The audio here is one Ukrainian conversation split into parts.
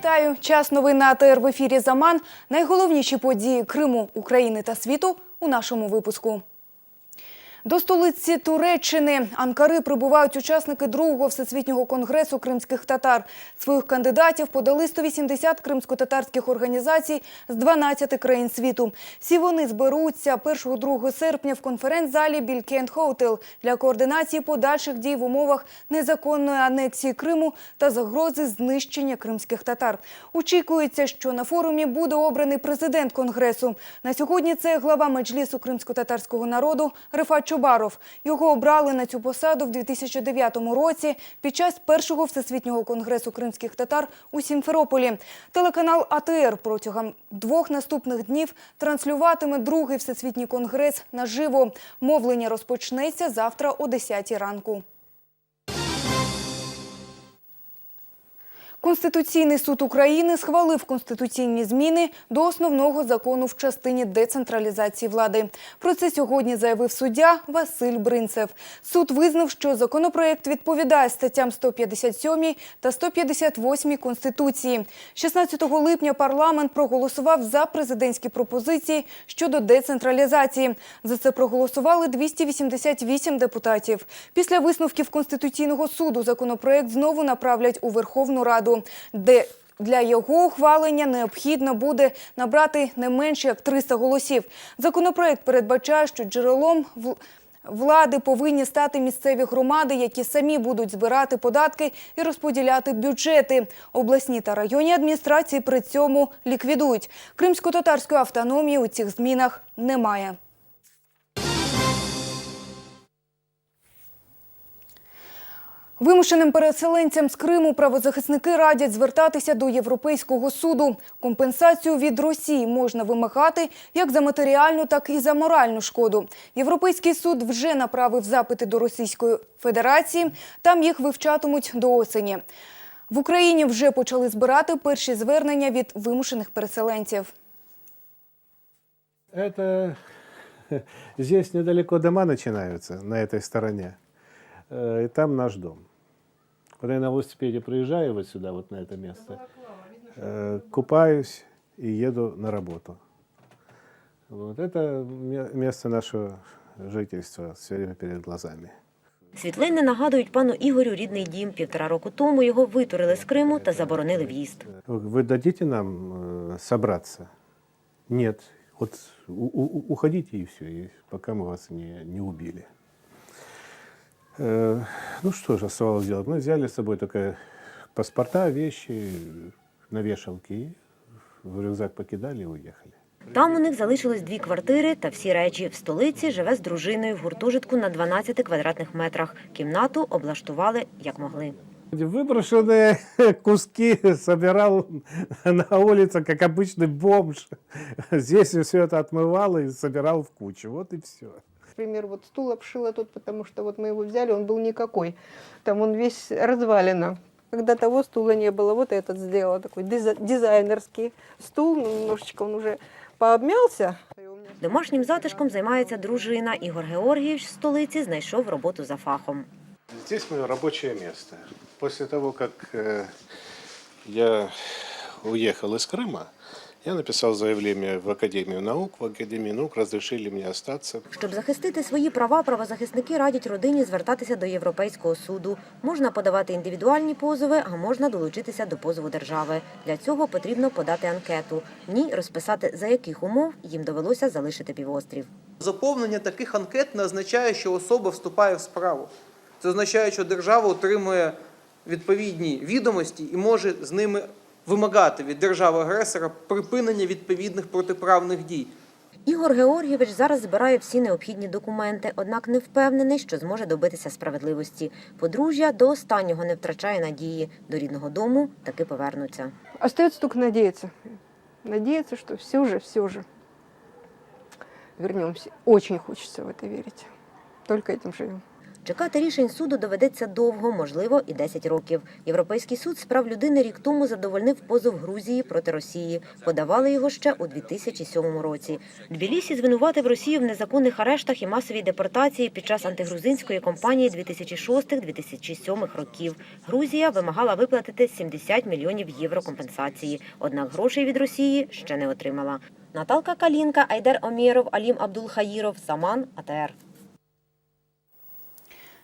Вітаю! Час новин на АТР в ефірі «Заман». Найголовніші події Криму, України та світу у нашому випуску. До столиці Туреччини Анкари прибувають учасники другого всесвітнього конгресу кримських татар. Своїх кандидатів подали 180 кримсько-татарських організацій з 12 країн світу. Всі вони зберуться 1-2 серпня в конференц-залі Білкент Хотел для координації подальших дій в умовах незаконної анексії Криму та загрози знищення кримських татар. Очікується, що на форумі буде обраний президент конгресу. На сьогодні це глава Меджлісу кримсько-татарського народу Рефат Чубаров. Його обрали на цю посаду в 2009 році під час першого всесвітнього конгресу кримських татар у Сімферополі. Телеканал АТР протягом 2 наступних днів транслюватиме другий всесвітній конгрес наживо. Мовлення розпочнеться завтра о 10 ранку. Конституційний суд України схвалив конституційні зміни до основного закону в частині децентралізації влади. Про це сьогодні заявив суддя Василь Бринцев. Суд визнав, що законопроект відповідає статтям 157 та 158 Конституції. 16 липня парламент проголосував за президентські пропозиції щодо децентралізації. За це проголосували 288 депутатів. Після висновків Конституційного суду законопроект знову направлять у Верховну Раду, де для його ухвалення необхідно буде набрати не менше як 300 голосів. Законопроект передбачає, що джерелом влади повинні стати місцеві громади, які самі будуть збирати податки і розподіляти бюджети. Обласні та районні адміністрації при цьому ліквідують. Кримсько-татарської автономії у цих змінах немає. Вимушеним переселенцям з Криму правозахисники радять звертатися до Європейського суду. Компенсацію від Росії можна вимагати як за матеріальну, так і за моральну шкоду. Європейський суд вже направив запити до Російської Федерації. Там їх вивчатимуть до осені. В Україні вже почали збирати перші звернення від вимушених переселенців. Здесь недалеко дома начинаются, на этой стороне. И там наш дом. Когда я на велосипеде приезжаю вот сюда, вот на это место, купаюсь и еду на работу. Вот это место нашего жительства все время перед глазами. Світлини нагадують пану Ігорю рідний дім. 1,5 року тому його витурили з Криму та заборонили в'їзд. Вы дадите нам собраться? Нет. Вот уходите и все, пока мы вас не убили. Ну что же оставалось делать? Мы взяли с собой только паспорта, вещи на вешалке и в рюкзак покидали и уехали. Там у них залишилось 2 квартири та всі речі. В столиці живе з дружиною в гуртожитку на 12 квадратних метрах. Кімнату облаштували як могли. Выброшенные куски собирал на улице, как обычный бомж. Здесь все это отмывал и собирал в кучу. Вот и все. Например, вот стул обшила тут, потому что вот мы его взяли, он был никакой. Там он весь развалено. Когда того стула не было, вот этот сделала такой дизайнерский стул. Немножечко он уже пообмялся. Домашнім затишком займається дружина. Ігор Георгійович з столиці знайшов роботу за фахом. Здесь мое рабочее место. После того, как я уехал из Крыма, я написал заявление в Академию наук. В Академии наук разрешили мне остаться. Щоб захистити свої права, правозахисники радять родині звертатися до Європейського суду. Можна подавати індивідуальні позови, а можна долучитися до позову держави. Для цього потрібно подати анкету. В ній розписати, за яких умов їм довелося залишити півострів. Заповнення таких анкет не означає, що особа вступає в справу. Це означає, що держава отримує відповідні відомості і може з ними вимагати від держави-агресора припинення відповідних протиправних дій. Ігор Георгійович зараз збирає всі необхідні документи, однак не впевнений, що зможе добитися справедливості. Подружжя до останнього не втрачає надії. До рідного дому таки повернуться. Остается только надеяться. Надеяться, что все же вернемся. Очень хочется в это верить. Только этим живем. Чекати рішень суду доведеться довго, можливо, і 10 років. Європейський суд з прав людини рік тому задовольнив позов Грузії проти Росії. Подавали його ще у 2007 році. Тбілісі звинуватив Росію в незаконних арештах і масовій депортації під час антигрузинської кампанії 2006-2007 років. Грузія вимагала виплатити 70 мільйонів євро компенсації. Однак грошей від Росії ще не отримала. Наталка Калінка, Айдер Омєров, Алім Абдулхаїров, Саман, АТР.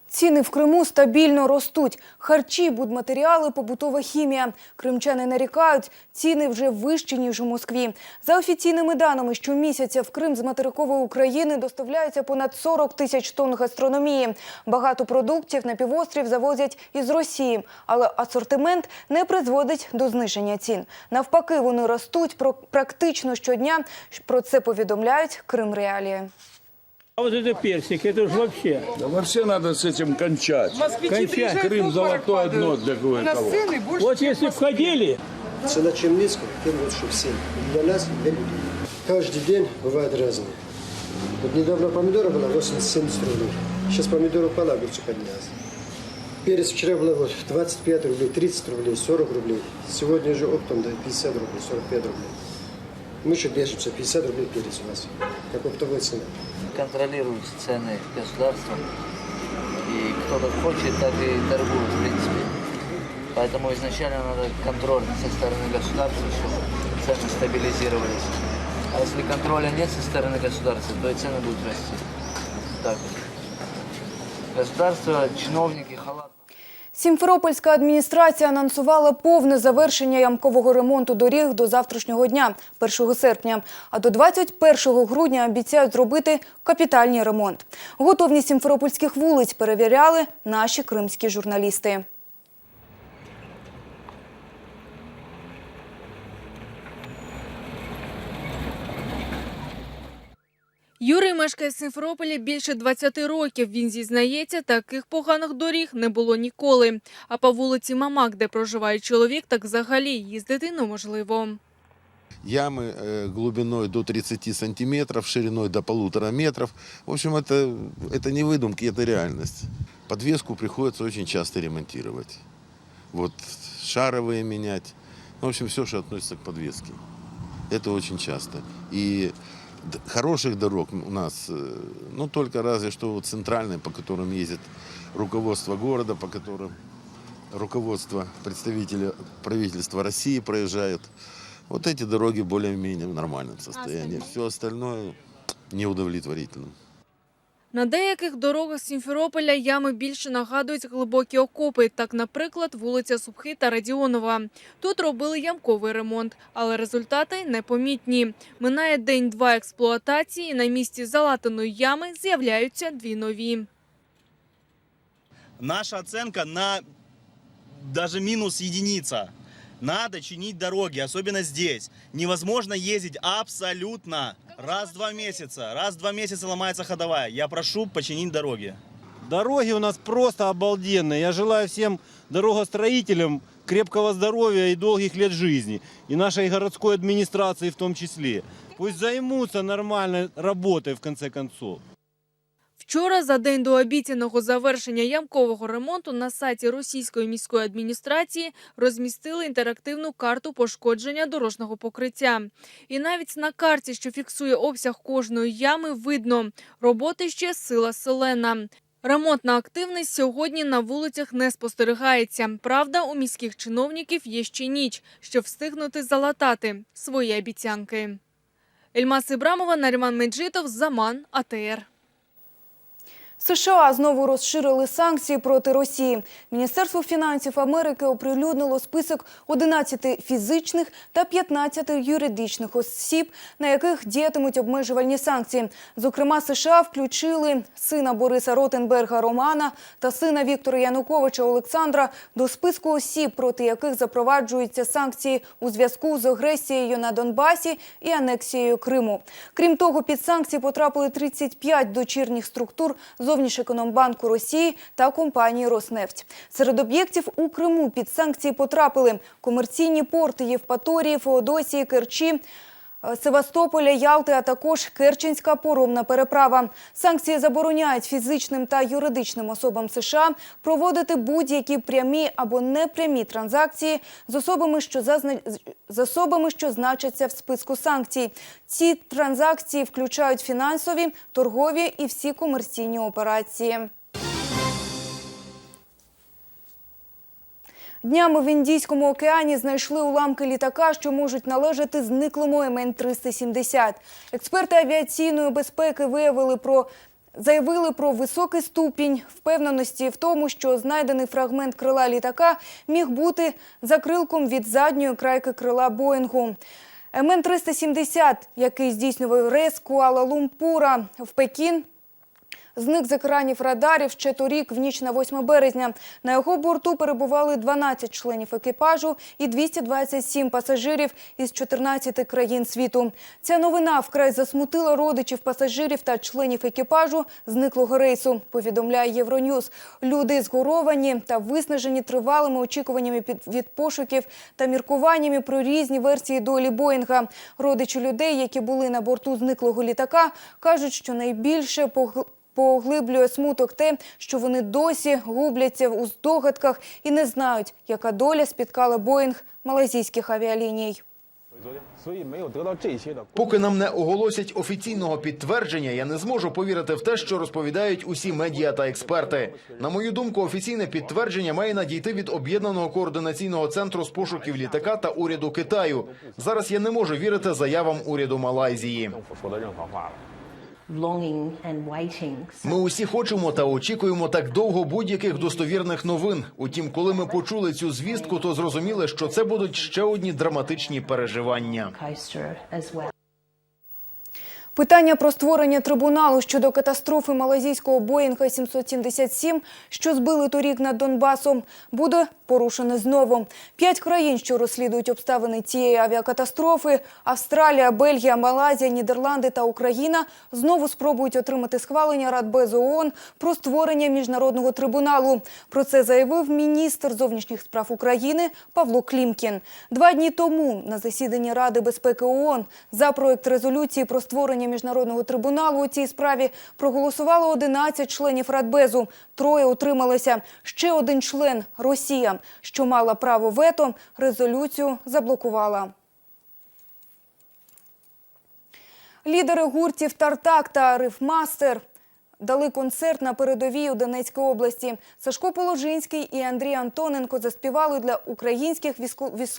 Ціни в Криму стабільно ростуть. Харчі, будматеріали, побутова хімія. Кримчани нарікають, ціни вже вищі, ніж у Москві. За офіційними даними, щомісяця в Крим з материкової України доставляється понад 40 тисяч тонн гастрономії. Багато продуктів на півострів завозять із Росії. Але асортимент не призводить до зниження цін. Навпаки, вони ростуть практично щодня. Про це повідомляють Крим-Реалії. А вот это персик, это же вообще. Да вообще надо с этим кончать. Кончать. Крым золотое дно для кого-то. Вот если входили, Цена чем низкая, тем лучше всем. Для нас, и для людей. Каждый день бывает разное. Вот недавно помидора было 80-70 рублей. Сейчас помидоры упала, огурцы поднялись. Перец вчера было вот 25 рублей, 30 рублей, 40 рублей. Сегодня уже оптом да, 50 рублей, 45 рублей. Мы еще держимся, 50 рублей перец у нас, как оптовая цена. Контролируют цены государством. И кто как хочет, так и торгует, в принципе. Поэтому изначально надо контроль со стороны государства, чтобы цены стабилизировались. А если контроля нет со стороны государства, то и цены будут расти. Так вот. Государство, чиновники, халатно. Сімферопольська адміністрація анонсувала повне завершення ямкового ремонту доріг до завтрашнього дня, 1 серпня. А до 21 грудня обіцяють зробити капітальний ремонт. Готовність сімферопольських вулиць перевіряли наші кримські журналісти. Юрій мешкає в Сімферополі більше 20 років. Він зізнається, таких поганих доріг не було ніколи. А по вулиці Мамак, де проживає чоловік, так взагалі їздити неможливо. Ямы глубиной до 30 сантиметров, шириной до 1,5 метров. В общем, это не выдумки, это реальность. Подвеску приходится очень часто ремонтировать. Вот шаровые менять. В общем, все, что относится к подвеске. Это очень часто. И хороших дорог у нас, ну, только разве что вот центральные, по которым ездит руководство города, по которым руководство представителя правительства России проезжают. Вот эти дороги более-менее в нормальном состоянии. Все остальное неудовлетворительно. На деяких дорогах Сімферополя ями більше нагадують глибокі окопи. Так, наприклад, вулиця Субхи та Радіонова. Тут робили ямковий ремонт, але результати непомітні. Минає день-два експлуатації, і на місці залатаної ями з'являються дві нові. Наша оценка на даже минус единица. Надо чинить дороги, особенно здесь. Невозможно ездить абсолютно. Раз в 2 месяца ломается ходовая. Я прошу починить дороги. дороги у нас просто обалденные. Я желаю всем дорогостроителям крепкого здоровья и долгих лет жизни. И нашей городской администрации в том числе. Пусть займутся нормальной работой в конце концов. Вчора, за день до обіцяного завершення ямкового ремонту, на сайті російської міської адміністрації розмістили інтерактивну карту пошкодження дорожнього покриття. І навіть на карті, що фіксує обсяг кожної ями, видно – роботи ще сила селена. Ремонтна активність сьогодні на вулицях не спостерігається. Правда, у міських чиновників є ще ніч, щоб встигнути залатати свої обіцянки. Ельмас Ібрамова, Наріман Меджитов, Заман, АТР. США знову розширили санкції проти Росії. Міністерство фінансів Америки оприлюднило список 11 фізичних та 15 юридичних осіб, на яких діятимуть обмежувальні санкції. Зокрема, США включили сина Бориса Ротенберга Романа та сина Віктора Януковича Олександра до списку осіб, проти яких запроваджуються санкції у зв'язку з агресією на Донбасі і анексією Криму. Крім того, під санкції потрапили 35 дочірніх структур Зовнішекономбанку Росії та компанії «Роснефть». Серед об'єктів у Криму під санкції потрапили комерційні порти Євпаторії, Феодосії, Керчі, Севастополя, Ялти, а також Керченська паромна переправа. Санкції забороняють фізичним та юридичним особам США проводити будь-які прямі або непрямі транзакції з особами, що значаться в списку санкцій. Ці транзакції включають фінансові, торгові і всі комерційні операції. Днями в Індійському океані знайшли уламки літака, що можуть належати зниклому МН-370. Експерти авіаційної безпеки заявили про високий ступінь впевненості в тому, що знайдений фрагмент крила літака міг бути закрилком від задньої крайки крила Боїнгу. МН-370, який здійснював рейс Куала-Лумпура в Пекін, зник з екранів радарів ще торік, в ніч на 8 березня. На його борту перебували 12 членів екіпажу і 227 пасажирів із 14 країн світу. Ця новина вкрай засмутила родичів пасажирів та членів екіпажу зниклого рейсу, повідомляє Євроньюз. Люди згоровані та виснажені тривалими очікуваннями від пошуків та міркуваннями про різні версії долі Боїнга. Родичі людей, які були на борту зниклого літака, кажуть, що найбільше поглиблює смуток те, що вони досі губляться у здогадках і не знають, яка доля спіткала Боїнг малайзійських авіаліній. Поки нам не оголосять офіційного підтвердження, я не зможу повірити в те, що розповідають усі медіа та експерти. На мою думку, офіційне підтвердження має надійти від Об'єднаного координаційного центру з пошуків літака та уряду Китаю. Зараз я не можу вірити заявам уряду Малайзії. Ми усі хочемо та очікуємо так довго будь-яких достовірних новин. Утім, коли ми почули цю звістку, то зрозуміли, що це будуть ще одні драматичні переживання. Питання про створення трибуналу щодо катастрофи малайзійського Боїнга 777, що збили торік над Донбасом, буде порушене знову. 5 країн, що розслідують обставини цієї авіакатастрофи – Австралія, Бельгія, Малайзія, Нідерланди та Україна – знову спробують отримати схвалення Радбезу ООН про створення міжнародного трибуналу. Про це заявив міністр зовнішніх справ України Павло Клімкін. 2 дні тому на засіданні Ради безпеки ООН за проект резолюції про створення міжнародного трибуналу у цій справі проголосувало 11 членів Радбезу. 3 утрималися. Ще 1 член – Росія, що мала право вето, резолюцію заблокувала. Лідери гуртів «Тартак» та «Рифмастер» дали концерт на передовій у Донецькій області. Сашко Положинський і Андрій Антоненко заспівали для українських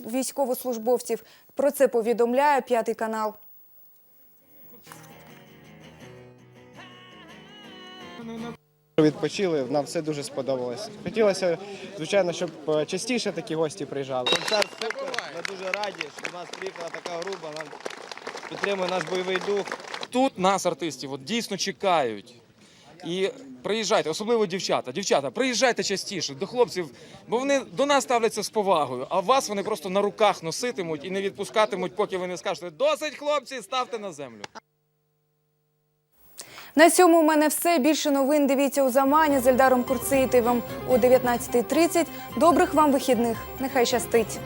військовослужбовців. Про це повідомляє 5 канал. Відпочили, нам все дуже сподобалось. Хотілося, звичайно, щоб частіше такі гості приїжджали. Концерт супер, ми дуже раді, що до нас приїхала така група, нам підтримує наш бойовий дух. Тут нас, артистів, от дійсно чекають. І приїжджайте, особливо дівчата. Дівчата, приїжджайте частіше до хлопців, бо вони до нас ставляться з повагою, а вас вони просто на руках носитимуть і не відпускатимуть, поки ви не скажете «Досить, хлопці, ставте на землю». На цьому у мене все. Більше новин дивіться у «Замані» з Ельдаром Курцеїтовим о 19:30. Добрих вам вихідних. Нехай щастить.